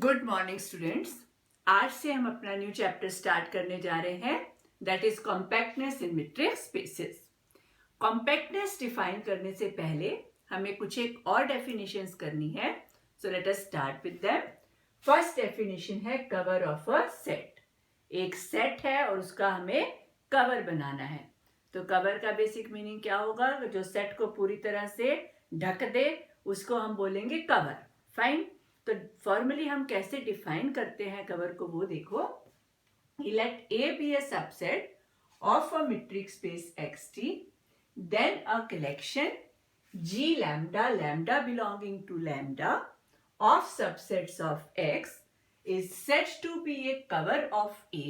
Good morning students. आज से हम अपना न्यू चैप्टर स्टार्ट करने जा रहे हैं, that is compactness in metric spaces. Compactness define करने से पहले हमें कुछ एक और डेफिनेशंस करनी है, सो let us start with them. First definition है कवर ऑफ अ सेट। एक सेट है और उसका हमें कवर बनाना है। तो कवर का बेसिक मीनिंग क्या होगा? जो सेट को पूरी तरह से ढक दे उसको हम बोलेंगे कवर। फाइन। तो फॉर्मली हम कैसे डिफाइन करते हैं कवर को, वो देखो। Let A be a subset of a metric space xt, then a collection g lambda lambda belonging to lambda of subsets of x is said to be a cover of A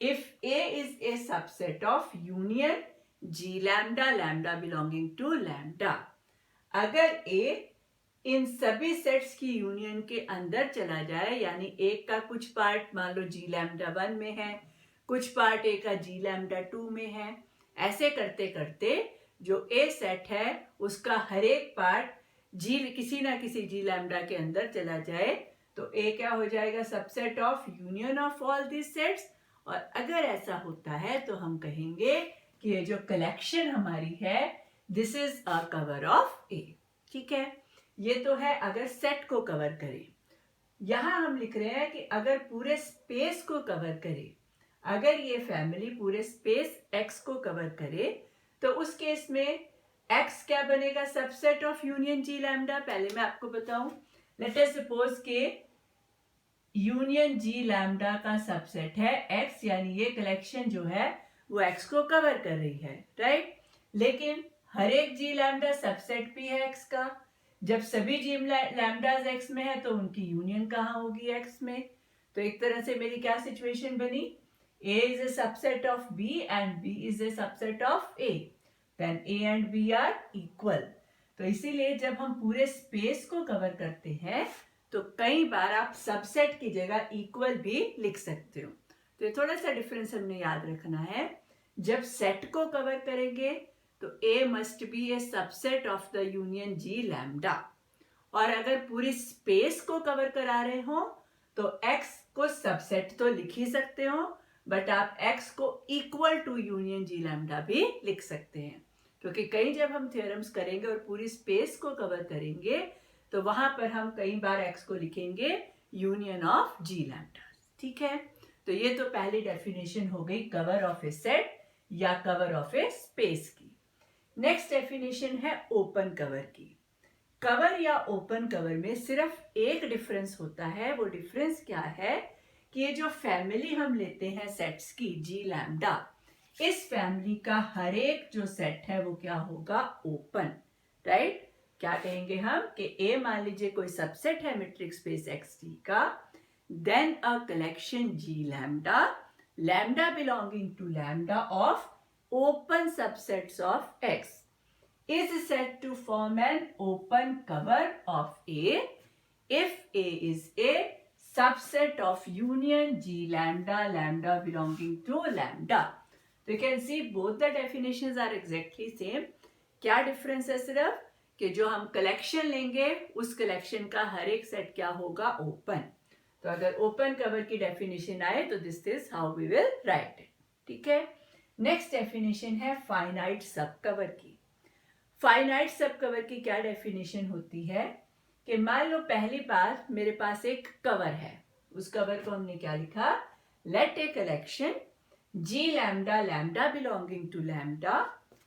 if A is a subset of union g lambda lambda belonging to lambda। अगर A इन सभी sets की union के अंदर चला जाए, यानी एक का कुछ पार्ट मान लो जी लैम्डा 1 में है, कुछ पार्ट ए का जी लैम्डा 2 में है, ऐसे करते करते जो ए सेट है उसका हर एक पार्ट जी किसी ना किसी जी लैम्डा के अंदर चला जाए तो ए क्या हो जाएगा? Subset of union of all this sets. और अगर ऐसा होता है तो हम कहेंगे कि ये जो कलेक्शन हमारी है this is a cover of A. ठीक है, ये तो है अगर सेट को कवर करे। यहां हम लिख रहे हैं कि अगर पूरे स्पेस को कवर करे, अगर ये फैमिली पूरे स्पेस x को कवर करे तो उस केस में x क्या बनेगा? Subset of union G lambda. पहले मैं आपको बताऊं, लेट अस सपोज के यूनियन जी लैम्डा का सबसेट है x, यानी ये कलेक्शन जो है वो x को कवर कर रही है, राइट। लेकिन हर एक जी लैम्डा सबसेट भी है x का। जब सभी जी लैम्डाज x में है तो उनकी यूनियन कहाँ होगी? x में। तो एक तरह से मेरी क्या सिचुएशन बनी? A is a subset of B and B is a subset of A, then A and B are equal। तो इसीलिए जब हम पूरे स्पेस को कवर करते हैं तो कई बार आप सबसेट की जगह इक्वल भी लिख सकते हो। तो ये थोड़ा सा डिफरेंस हमने याद रखना है। जब सेट को कवर करेंगे तो A must be a subset of the union G lambda, और अगर पूरी स्पेस को कवर करा रहे हो तो X को सबसेट तो लिख ही सकते हो, बट आप X को equal to union G lambda भी लिख सकते हैं, क्योंकि कई जब हम थ्योरम्स करेंगे और पूरी स्पेस को कवर करेंगे तो वहां पर हम कई बार X को लिखेंगे यूनियन ऑफ G lambda। ठीक है, तो ये तो पहली डेफिनेशन हो गई कवर ऑफ ए सेट या कवर ऑफ ए स्पेस की। नेक्स्ट डेफिनेशन है ओपन कवर की। कवर या ओपन कवर में सिर्फ एक डिफरेंस होता है। वो डिफरेंस क्या है कि ये जो फैमिली हम लेते हैं सेट्स की जी लैम्डा, इस फैमिली का हर एक जो सेट है वो क्या होगा? Open, right. क्या कहेंगे हम कि ए मान लीजिए कोई सबसेट है मैट्रिक्स स्पेस xt का, then a collection G lambda lambda belonging to lambda of open subsets of X is said to form an open cover of A if A is a subset of union G lambda lambda belonging to lambda। तो you can see both the definitions are exactly same। क्या difference है? सिर्फ कि जो हम collection लेंगे उस collection का हर एक सेट क्या होगा? ओपन। तो अगर ओपन कवर की डेफिनेशन आए तो this is how we will write it. ठीक है, नेक्स्ट डेफिनेशन है फाइनाइट सब कवर की। फाइनाइट सब कवर की क्या डेफिनेशन होती है कि मान लो पहली बार मेरे पास एक कवर है, उस कवर को हमने क्या लिखा? Let a collection G lambda lambda belonging to lambda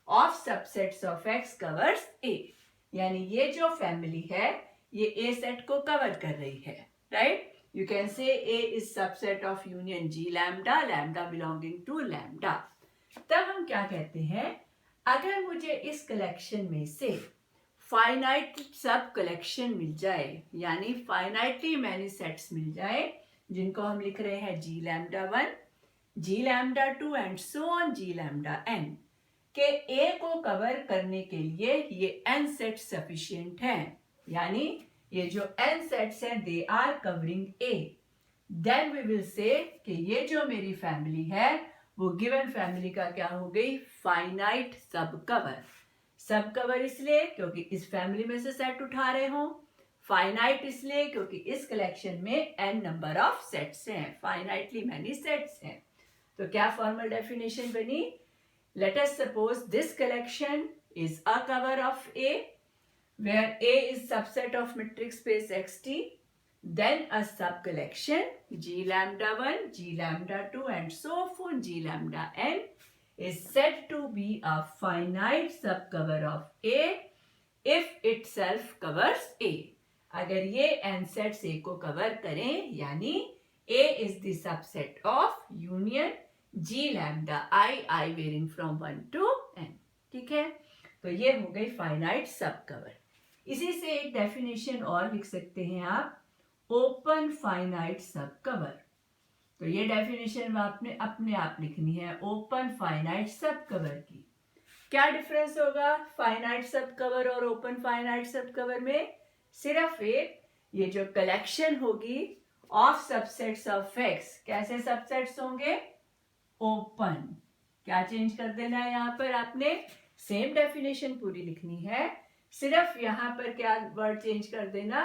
of subsets of X covers A, यानी ये जो फैमिली है ये ए सेट को कवर कर रही है, right. You can say A is subset of union G lambda lambda belonging to lambda. तब हम क्या कहते हैं? अगर मुझे इस कलेक्शन में से फाइनाइट सब कलेक्शन मिल जाए, यानी फाइनाइटली मैनी सेट्स मिल जाए जिनको हम लिख रहे हैं G lambda 1, G lambda 2 and so on G lambda n, के ए को कवर करने के लिए ये n सेट सफिशिएंट हैं, यानी ये जो n सेट्स हैं they are covering A, then we will say कि ये जो मेरी फैमिली है वो गिवन फैमिली का क्या हो गई? Finite sub cover. सब कवर इसलिए क्योंकि इस फैमिली में से सेट उठा रहे हो, फाइनाइट इसलिए क्योंकि इस कलेक्शन में n नंबर ऑफ सेट्स हैं, फाइनाइटली मैनी सेट्स हैं। तो क्या फॉर्मल डेफिनेशन बनी? Late us suppose this collection is a cover of A where A is subset of metric space xt, then a sub collection G lambda 1, G lambda 2 and so on G lambda n is said to be a finite subcover of A if itself covers A. अगर ये n sets A को cover करें यानी A is the subset of union G lambda I varying from 1 to n. ठीक है, तो ये हो गई फाइनाइट सब कवर। इसी से एक डेफिनेशन और लिख सकते हैं आप, ओपन फाइनाइट सब कवर। तो ये डेफिनेशन आपने अपने आप लिखनी है ओपन फाइनाइट सब कवर की। क्या डिफरेंस होगा फाइनाइट सब कवर और ओपन फाइनाइट सब कवर में? सिर्फ एक, ये जो कलेक्शन होगी ऑफ सबसेट्स ऑफ एक्स, कैसे सबसेट्स होंगे? ओपन। क्या चेंज कर देना है यहाँ पर आपने? सेम डेफिनेशन पूरी लिखनी है, सिर्फ यहाँ पर क्या वर्ड चेंज कर देना?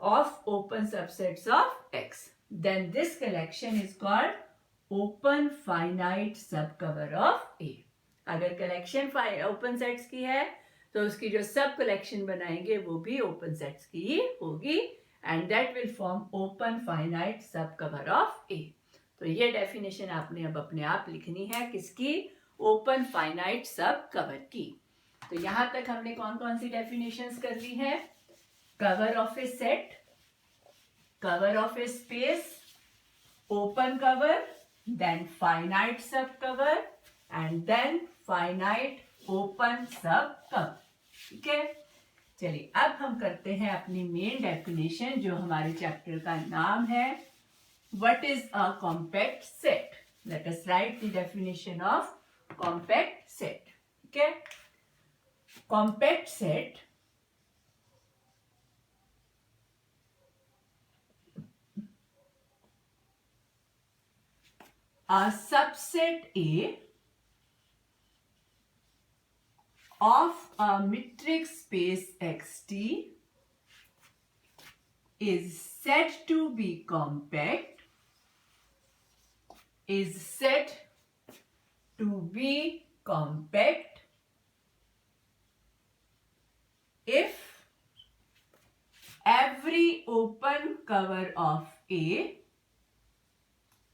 Of open subsets of X. Then this collection is called open finite sub cover of A. अगर कलेक्शन ओपन सेट्स की है तो उसकी जो सब कलेक्शन बनाएंगे वो भी ओपन सेट्स की ही होगी and that will form open finite sub cover of ए। तो ये डेफिनेशन आपने अब अपने आप लिखनी है किसकी? ओपन फाइनाइट सब कवर की। तो यहां तक हमने कौन कौन सी डेफिनेशंस कर ली है? Cover of a set, cover of a space, open cover, then finite sub cover and then finite open sub cover. ठीक है, चलिए अब हम करते हैं अपनी मेन डेफिनेशन जो हमारे चैप्टर का नाम है what is a compact set. Let us right the definition of compact set. ठीक है, compact set a subset A of a metric space xt is said to be compact, is said to be compact if every open cover of A,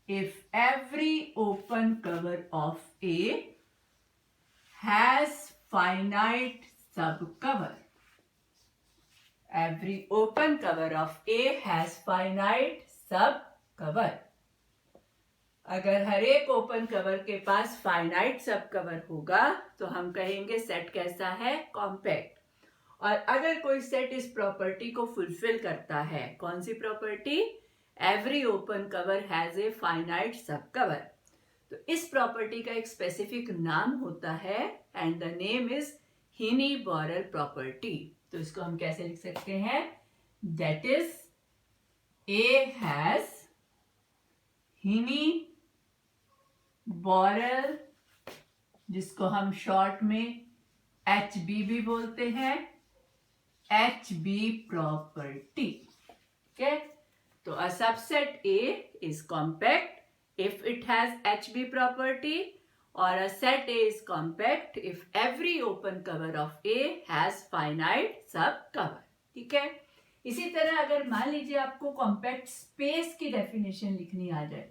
if every open cover of A has finite subcover. Every open cover of A has finite subcover. अगर हर एक open cover के पास finite sub cover होगा तो हम कहेंगे set कैसा है? Compact. और अगर कोई सेट इस प्रॉपर्टी को फुलफिल करता है, कौन सी property? Every open cover has a finite sub cover. तो इस प्रॉपर्टी का एक स्पेसिफिक नाम होता है and the name is Heine Borel property. तो इसको हम कैसे लिख सकते हैं? That is A has Heine Borel, जिसको हम शॉर्ट में HB भी बोलते हैं, HB प्रॉपर्टी। ठीक है, तो a subset A is compact if it has HB property or a set A is compact if every open cover of A has finite subcover। ठीक है, इसी तरह अगर मान लीजिए आपको कॉम्पैक्ट स्पेस की डेफिनेशन लिखनी आ जाए,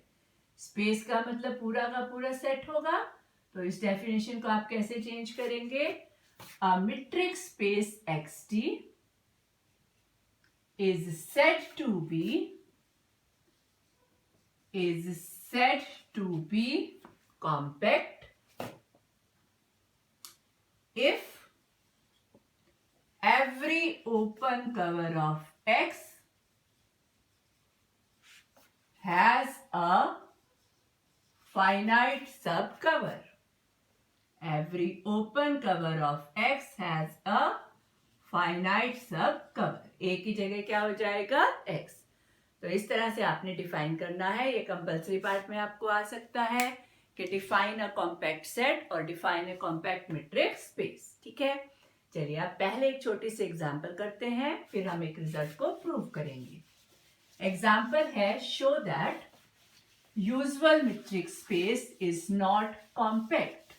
स्पेस का मतलब पूरा का पूरा सेट होगा, तो इस डेफिनेशन को आप कैसे चेंज करेंगे? A metric space xt is said to be compact if every open cover of X has a finite subcover. Every open cover of X has a finite subcover. A की जगह क्या हो जाएगा? X। तो इस तरह से आपने डिफाइन करना है। ये कंपल्सरी पार्ट में आपको आ सकता है कि डिफाइन अ कॉम्पैक्ट सेट और define a compact matrix space. ठीक है, चलिए आप पहले एक छोटी सी एग्जाम्पल करते हैं, फिर हम एक रिजल्ट को प्रूव करेंगे। एग्जाम्पल है, show that usual metric space is not compact.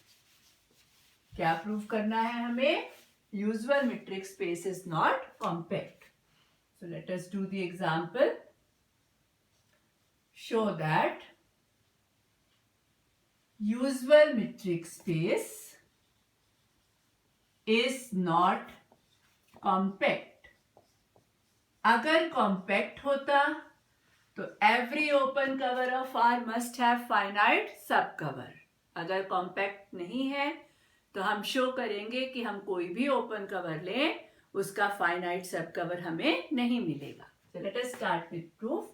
क्या प्रूव करना है हमें? Usual metric space is not compact. So let us do the example. Show that usual metric space is not compact. अगर compact होता तो every open cover of R must have finite sub cover. अगर compact नहीं है तो हम show करेंगे कि हम कोई भी ओपन कवर लें, उसका फाइनाइट सब कवर हमें नहीं मिलेगा। So let us start with proof.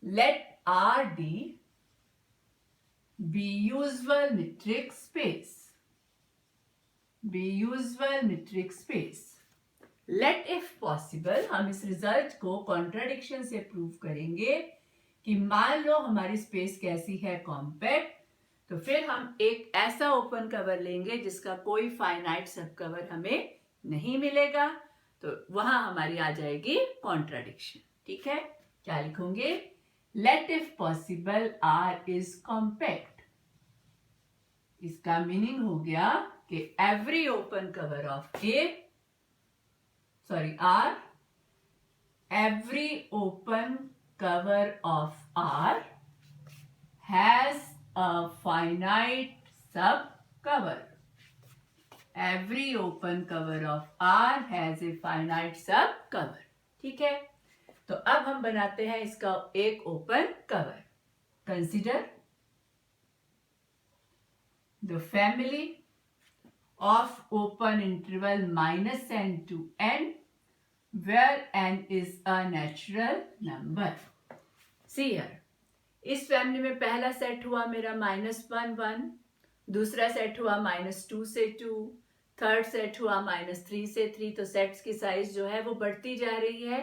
Let RD be usual metric space. Be usual metric space. Let if possible, हम इस रिजल्ट को कॉन्ट्राडिक्शन से प्रूव करेंगे कि मान लो हमारी स्पेस कैसी है, कॉम्पैक्ट, तो फिर हम एक ऐसा ओपन कवर लेंगे जिसका कोई फाइनाइट सब कवर हमें नहीं मिलेगा, तो वहां हमारी आ जाएगी कॉन्ट्राडिक्शन। ठीक है, क्या लिखोगे? Let if possible R is compact. इसका मीनिंग हो गया कि every open cover of R, every open cover of R has a finite subcover. Every open cover of R has a finite subcover. ठीक है, तो अब हम बनाते हैं इसका एक open cover. Consider the family of open interval -n to n where n is a natural number. See here, इस फैमिली में पहला सेट हुआ मेरा -1 1, दूसरा सेट हुआ -2 से 2, थर्ड सेट हुआ -3 से 3। तो सेट्स की साइज जो है वो बढ़ती जा रही है,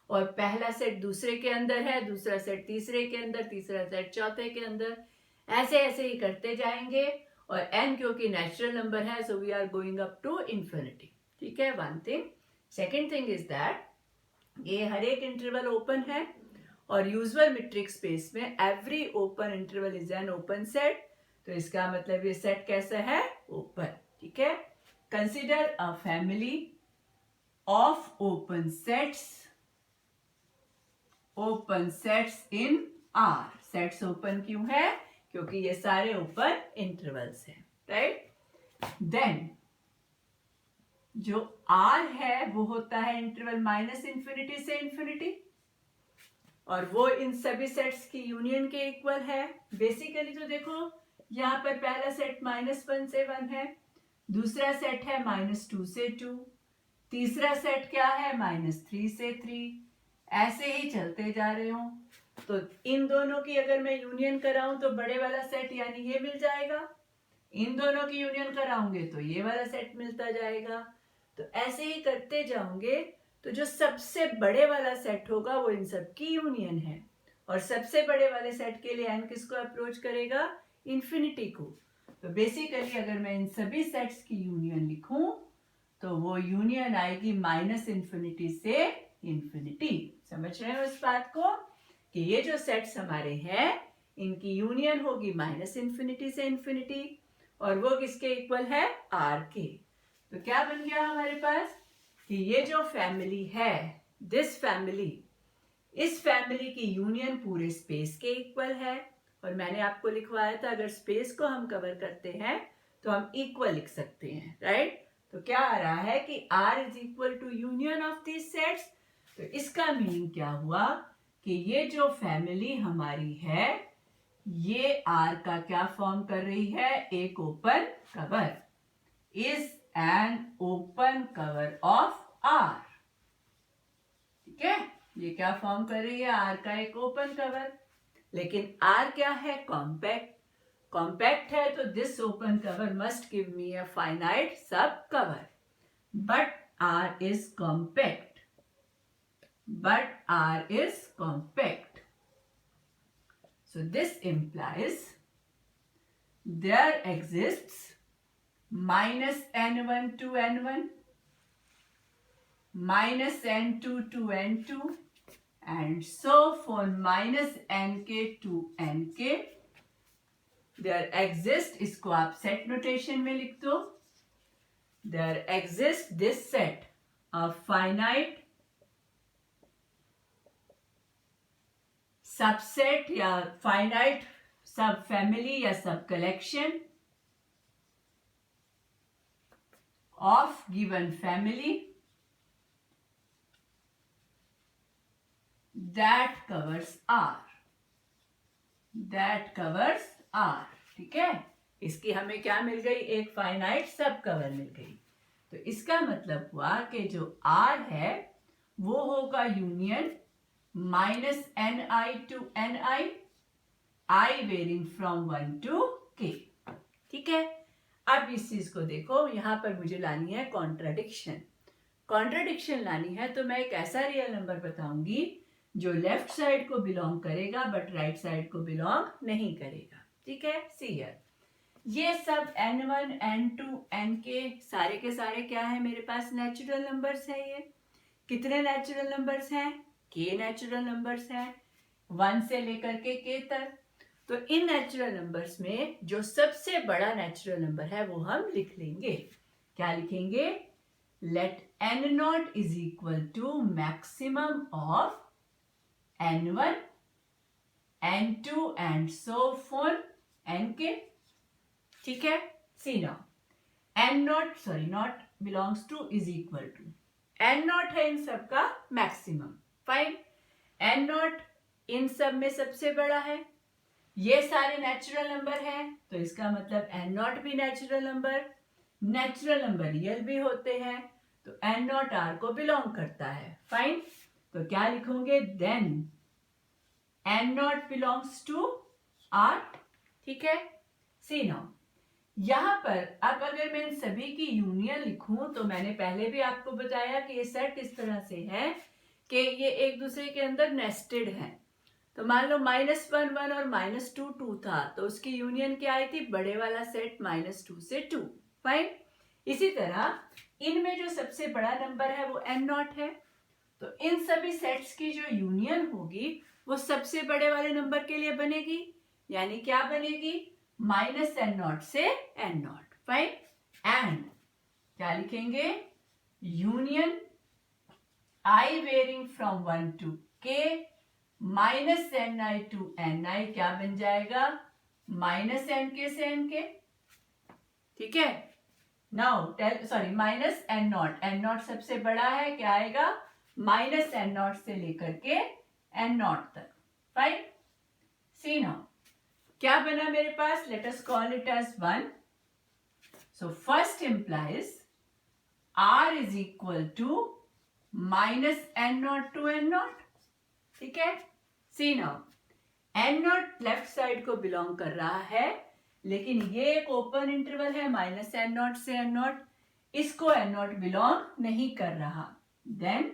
और पहला सेट दूसरे के अंदर है, दूसरा सेट तीसरे के अंदर, तीसरा सेट चौथे के अंदर, ऐसे ऐसे ही करते जाएंगे। और n क्योंकि नेचुरल नंबर है, so we are going up to infinity. ठीक है, one thing. Second thing is that ये हर एक इंटरवल ओपन है, और यूजुअल मीट्रिक स्पेस में every open interval is an open set. तो इसका मतलब ये सेट कैसा है? ओपन। ठीक है, consider a family of open sets in are. Sets open क्यों है? क्योंकि ये सारे ओपन इंटरवल्स हैं, राइट। देन जो R है वो होता है इंटरवल -∞ से इन्फिनिटी, और वो इन सभी सेट्स की यूनियन के इक्वल है। बेसिकली तो देखो, यहाँ पर पहला सेट -1 से 1 है, दूसरा सेट है -2 से 2, तीसरा सेट क्या है? -3 से 3, ऐसे ही चलते जा रहे हो। तो इन दोनों की अगर मैं यूनियन कराऊं तो बड़े वाला सेट यानी ये मिल जाएगा, इन दोनों की यूनियन कराऊंगे तो ये वाला सेट मिलता जाएगा। तो ऐसे ही करते जाओगे, तो जो सबसे बड़े वाला सेट होगा वो इन सब की यूनियन है, और सबसे बड़े वाले सेट के लिए n किसको अप्रोच करेगा? इन्फिनिटी को। तो बेसिकली अगर मैं इन सभी सेट्स की यूनियन लिखूं तो वो यूनियन आएगी -∞ से इन्फिनिटी। समझ रहे हो इस बात को कि ये जो सेट्स हमारे हैं इनकी यूनियन होगी -∞ से इन्फिनिटी, और वो किसके इक्वल है? R के। तो क्या बन गया हमारे पास कि ये जो फैमिली है, दिस फैमिली, इस फैमिली की यूनियन पूरे स्पेस के इक्वल है। और मैंने आपको लिखवाया था अगर स्पेस को हम कवर करते हैं तो हम इक्वल लिख सकते हैं, राइट। तो क्या आ रहा है कि R is equal to union of these sets. तो इसका मीनिंग क्या हुआ कि ये जो फैमिली हमारी है ये R का क्या फॉर्म कर रही है? एक open cover. Is an open cover of R। ठीक है, ये क्या फॉर्म कर रही है? R का एक ओपन कवर। लेकिन R क्या है? कॉम्पैक्ट। कॉम्पैक्ट है तो this open cover must give me a finite sub cover, but R is compact. So this implies there exists minus n1 to n1, minus n2 to n2, and so forth, minus nk to nk. There exists, इसको आप set notation में लिख दो. There exists this set of finite subset या finite सब family या सब collection of given family that covers R. That covers R. ठीक है, इसकी हमें क्या मिल गई, एक फाइनाइट सब कवर मिल गई. तो इसका मतलब हुआ कि जो R है वो होगा union minus ni to ni, I varying from 1 to k. ठीक है, अब इस चीज को देखो, यहां पर मुझे लानी है कॉन्ट्राडिक्शन. कॉन्ट्राडिक्शन लानी है तो मैं एक ऐसा रियल नंबर बताऊंगी जो लेफ्ट साइड को बिलोंग करेगा बट राइट साइड को बिलोंग नहीं करेगा. ठीक है, सी हियर, ये सब n1 n2 nk सारे के सारे क्या है मेरे पास, नेचुरल नंबर्स है. ये कितने नेचुरल नंबर्स हैं, k नेचुरल नंबर्स हैं 1 से लेकर के k तक. तो इन नेचुरल नंबर्स में जो सबसे बड़ा नेचुरल नंबर है वो हम लिख लेंगे. क्या लिखेंगे, let n not is equal to maximum of n1 n2 and so for nk. ठीक है, see now, n not sorry not belongs to is equal to, n not है इन सब का मैक्सिमम. फाइन, n नॉट इन सब में सबसे बड़ा है. ये सारे नेचुरल नंबर हैं तो इसका मतलब n नॉट भी natural number. Natural number real भी होते हैं तो n नॉट r को बिलोंग करता है. फाइन, तो क्या लिखोगे, then n naught belongs to r. ठीक है, सी नाउ, यहां पर अब अगर मैं इन सभी की यूनियन लिखूं तो मैंने पहले भी आपको बताया कि ये सेट इस तरह से है कि ये एक दूसरे के अंदर नेस्टेड हैं. तो मान लो -1 1 और -2 2 था तो उसकी यूनियन क्या आई थी, बड़े वाला सेट -2 से 2. फाइन, इसी तरह इनमें जो सबसे बड़ा नंबर है वो n नॉट है. तो इन सभी सेट्स की जो यूनियन होगी वो सबसे बड़े वाले नंबर के लिए बनेगी, यानी क्या बनेगी, -n नॉट से n नॉट. फाइन, एंड क्या लिखेंगे, union i varying from 1 to k -ni to ni क्या बन जाएगा, -nk से nk. ठीक है, now tell, sorry -n naught सबसे बड़ा है, क्या आएगा, -n नॉट से लेकर के n नॉट तक. फाइन, सी नाउ, क्या बना मेरे पास, let us call it as 1. So first implies r is equal to -n not to n not. ठीक है, see now, n not left side को बिलोंग कर रहा है लेकिन ये एक ओपन इंटरवल है -n नॉट से n नॉट, इसको n नॉट बिलोंग नहीं कर रहा. Then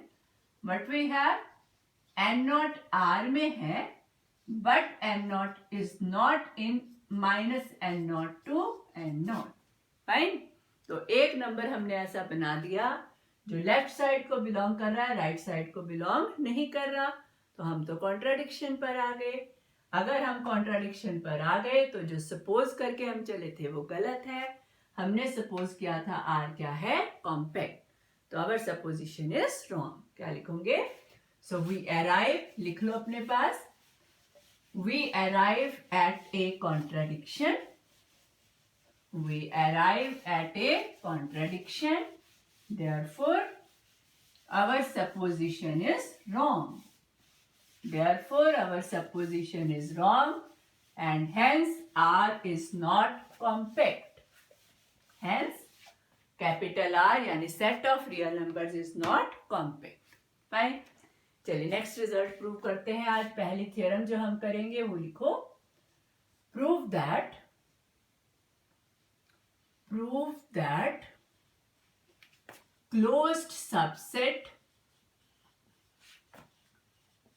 what we have, n not r में है but n not is not in -n not to n naught. Fine, तो एक नंबर हमने ऐसा बना दिया जो लेफ्ट साइड को बिलोंग कर रहा है, राइट साइड को बिलोंग नहीं कर रहा. तो हम तो कॉन्ट्राडिक्शन पर आ गए. अगर हम कॉन्ट्राडिक्शन पर आ गए तो जो सपोज करके हम चले थे वो गलत है. हमने सपोज किया था r क्या है, कॉम्पैक्ट. तो आवर सपोजिशन इज रॉन्ग. क्या लिखोगे, सो वी अराइव, लिख लो अपने पास, we arrive at a contradiction. We arrive at a contradiction. Therefore, our supposition is wrong. Therefore, our supposition is wrong and hence R is not compact. Hence, capital R यानी set of real numbers is not compact. Fine. चलिए next result prove करते हैं. आज पहली theorem जो हम करेंगे वो लिखो, prove that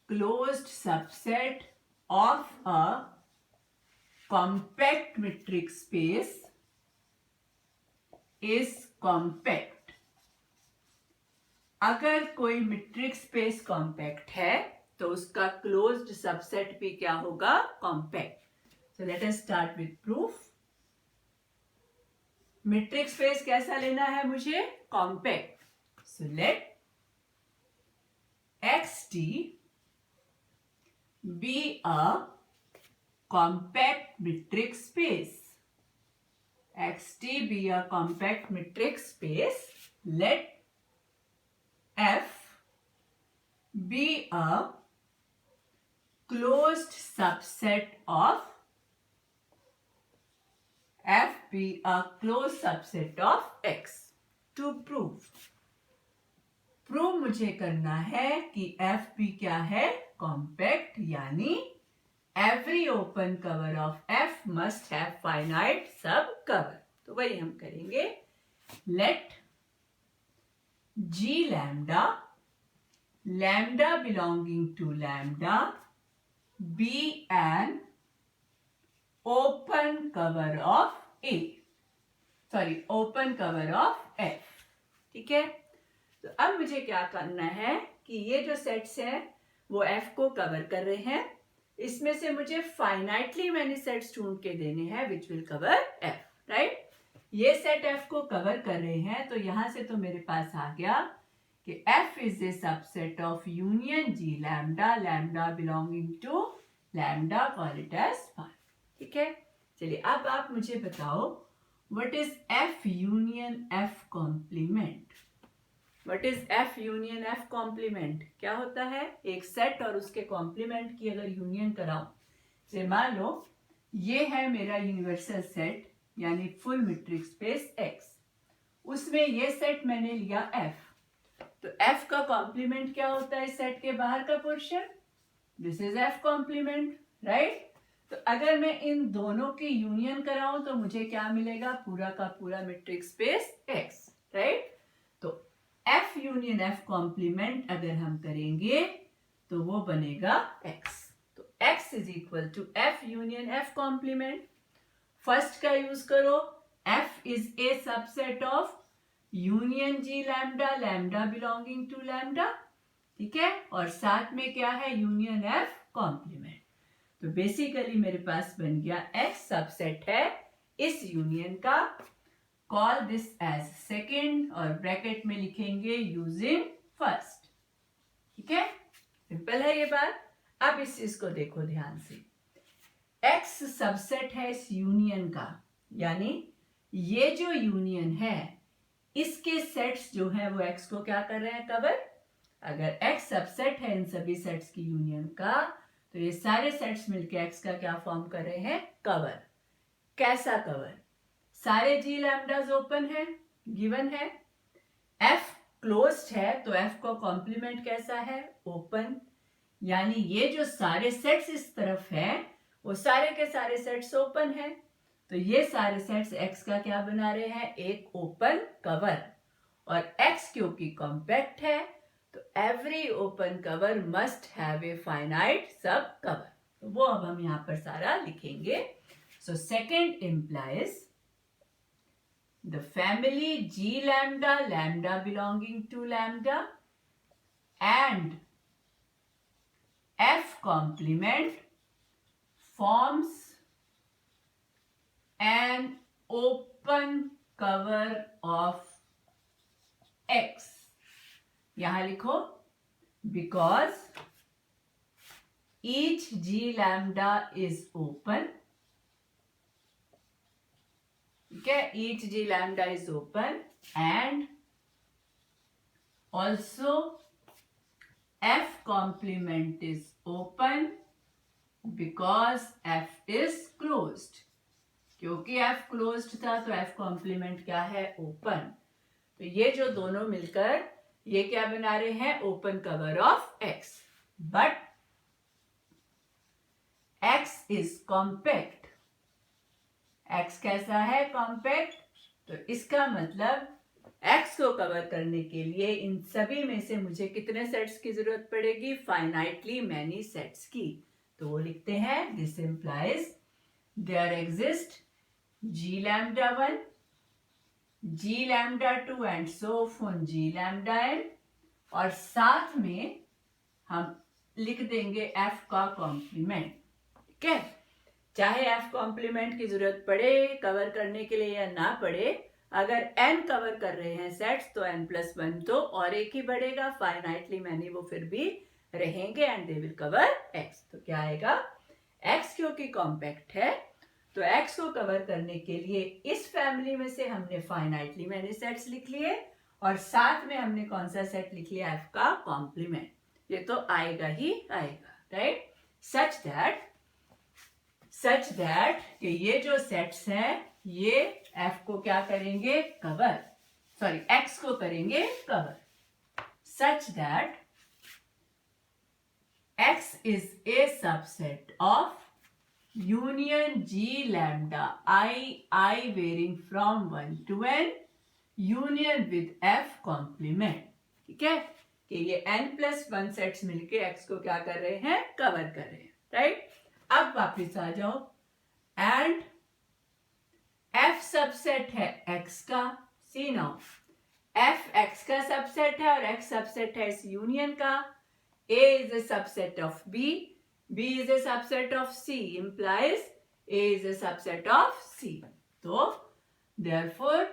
closed subset of a compact metric space is compact. अगर कोई मीट्रिक स्पेस कॉम्पैक्ट है तो उसका क्लोज्ड सबसेट भी क्या होगा? Compact. So let us start with proof. Metric space कैसा लेना है मुझे? Compact. So late XT be a compact metric space. XT be a compact metric space. Let F be a closed subset of X. To prove. Prove मुझे करना है कि F भी क्या है? कॉम्पैक्ट, यानी every open cover of F must have finite sub cover. तो वही हम करेंगे। Let G lambda, lambda belonging to lambda be an open cover of A, sorry open cover of F. ठीक है, तो अब मुझे क्या करना है कि ये जो सेट्स हैं वो एफ को कवर कर रहे हैं। इसमें से मुझे फाइनाइटली मैनी सेट्स ढूंढ के देने हैं which will cover F, right. ये सेट एफ को कवर कर रहे हैं, तो यहां से तो मेरे पास आ गया कि F is a subset of union G lambda, lambda belonging to lambda, call it as 1। ठीक है, चलिए अब आप मुझे बताओ what is F union F complement. What is F union F complement? क्या होता है? एक सेट और उसके कॉम्प्लीमेंट की अगर यूनियन कराऊं, जैसे मान लो ये है मेरा यूनिवर्सल सेट यानी फुल मीट्रिक स्पेस एक्स, उसमें ये सेट मैंने लिया एफ, तो एफ का कॉम्प्लीमेंट क्या होता है? सेट के बाहर का portion, this is F complement, right. तो अगर मैं इन दोनों की यूनियन कराऊं तो मुझे क्या मिलेगा? पूरा का पूरा मीट्रिक स्पेस एक्स, राइट। तो एफ यूनियन एफ कॉम्प्लीमेंट अगर हम करेंगे तो वो बनेगा एक्स। तो X is equal to F union F complement. First का यूज करो, F is a subset of union G lambda, lambda belonging to lambda. ठीक है, और साथ में क्या है? Union F complement. तो बेसिकली मेरे पास बन गया एक्स सबसेट है इस यूनियन का। कॉल दिस एज सेकेंड और ब्रैकेट में लिखेंगे यूजिंग फर्स्ट। ठीक है, सिंपल है ये बात। अब इस चीज को देखो ध्यान से, एक्स सबसेट है इस यूनियन का, यानी ये जो यूनियन है इसके सेट्स जो है वो एक्स को क्या कर रहे हैं? कवर। अगर एक्स सबसेट है इन सभी सेट्स की यूनियन का, तो ये सारे सेट्स मिलके एक्स का क्या फॉर्म कर रहे हैं? कवर। कैसा कवर? सारे जी लैम्डाज ओपन है, गिवन है। एफ क्लोज्ड है, तो एफ का कॉम्प्लीमेंट कैसा है? ओपन। यानी ये जो सारे सेट्स इस तरफ है वो सारे के सारे सेट्स ओपन है, तो ये सारे सेट्स एक्स का क्या बना रहे हैं? एक ओपन कवर। और एक्स क्योंकि कॉम्पैक्ट है तो every open cover must have a finite sub cover. तो वो अब हम यहां पर सारा लिखेंगे। So second implies the family G lambda, lambda belonging to lambda and F complement forms an open cover of X. यहां लिखो because each G lambda is open. Okay, each G lambda is open and also F complement is open because F is closed. क्योंकि F closed था तो F complement क्या है? Open. तो ये जो दोनों मिलकर ये क्या बना रहे हैं? Open cover of X। But X is compact। X कैसा है? कॉम्पैक्ट। तो इसका मतलब X को कवर करने के लिए इन सभी में से मुझे कितने सेट्स की जरूरत पड़ेगी? फाइनाइटली मैनी सेट्स की। तो वो लिखते हैं this implies there exist G lambda 1, G lambda 2 and so on G lambda n, और साथ में हम लिख देंगे एफ का कॉम्प्लीमेंट। ठीक है, चाहे एफ कॉम्प्लीमेंट की जरूरत पड़े कवर करने के लिए या ना पड़े, अगर एन कवर कर रहे हैं सेट्स तो n+1 तो और एक ही बढ़ेगा, फाइनाइटली मैनी वो फिर भी रहेंगे and they will cover x। तो क्या आएगा, x क्योंकि कॉम्पैक्ट है तो x को कवर करने के लिए इस फैमिली में से हमने फाइनाइटली मैनी सेट्स लिख लिए और साथ में हमने कौन सा सेट लिख लिया, f का कॉम्प्लीमेंट। ये तो आएगा ही आएगा, राइट। सच दैट कि ये जो सेट्स हैं ये f को क्या करेंगे, कवर, सॉरी x को करेंगे cover, such that x is a subset of union g lambda I varying from 1 to n union with f complement। ठीक है, कि ये n+1 सेट्स मिलके x को क्या कर रहे हैं, कवर कर रहे हैं, राइट। अब वापस आ जाओ, एंड f सबसेट है x का, सी नाउ f x का सबसेट है और x सबसेट है इस यूनियन का, a is a subset of b, b is a subset of c, implies a is a subset of c। तो therefore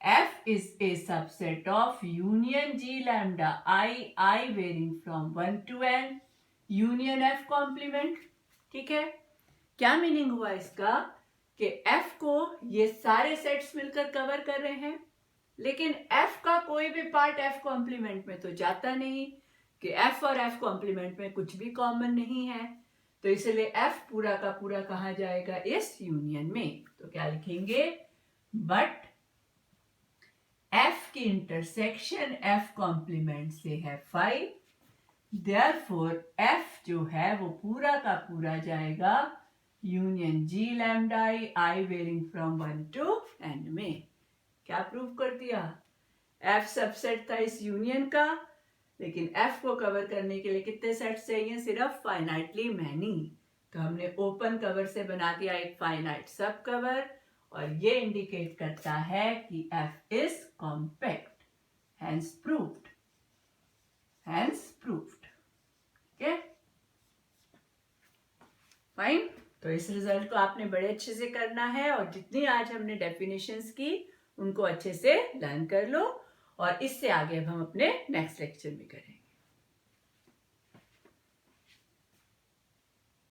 f is a subset of union g lambda I varying from 1 to n union f complement। ठीक है, क्या meaning हुआ इसका कि f को ये सारे सेट्स मिलकर कवर कर रहे हैं, लेकिन f का कोई भी पार्ट f कॉम्प्लीमेंट में तो जाता नहीं, कि f और f कॉम्प्लीमेंट में कुछ भी कॉमन नहीं है, तो इसलिए f पूरा का पूरा कहाँ जाएगा, इस यूनियन में। तो क्या लिखेंगे, बट f की इंटरसेक्शन f कॉम्प्लीमेंट से है 5, देयरफॉर f जो है वो पूरा का पूरा जाएगा union g lambda I varying from 1 to n में। क्या प्रूव कर दिया, f सबसेट था इस यूनियन का, लेकिन f को कवर करने के लिए कितने सेट्स चाहिए, सिर्फ फाइनाइटली मैनी। तो हमने ओपन कवर से बना दिया एक फाइनाइट सब कवर, और ये इंडिकेट करता है कि f is compact, hence proved, ठीक है, फाइन। तो इस रिजल्ट को आपने बड़े अच्छे से करना है, और जितनी आज हमने डेफिनेशंस की उनको अच्छे से लर्न कर लो, और इससे आगे अब हम अपने नेक्स्ट लेक्चर में करेंगे।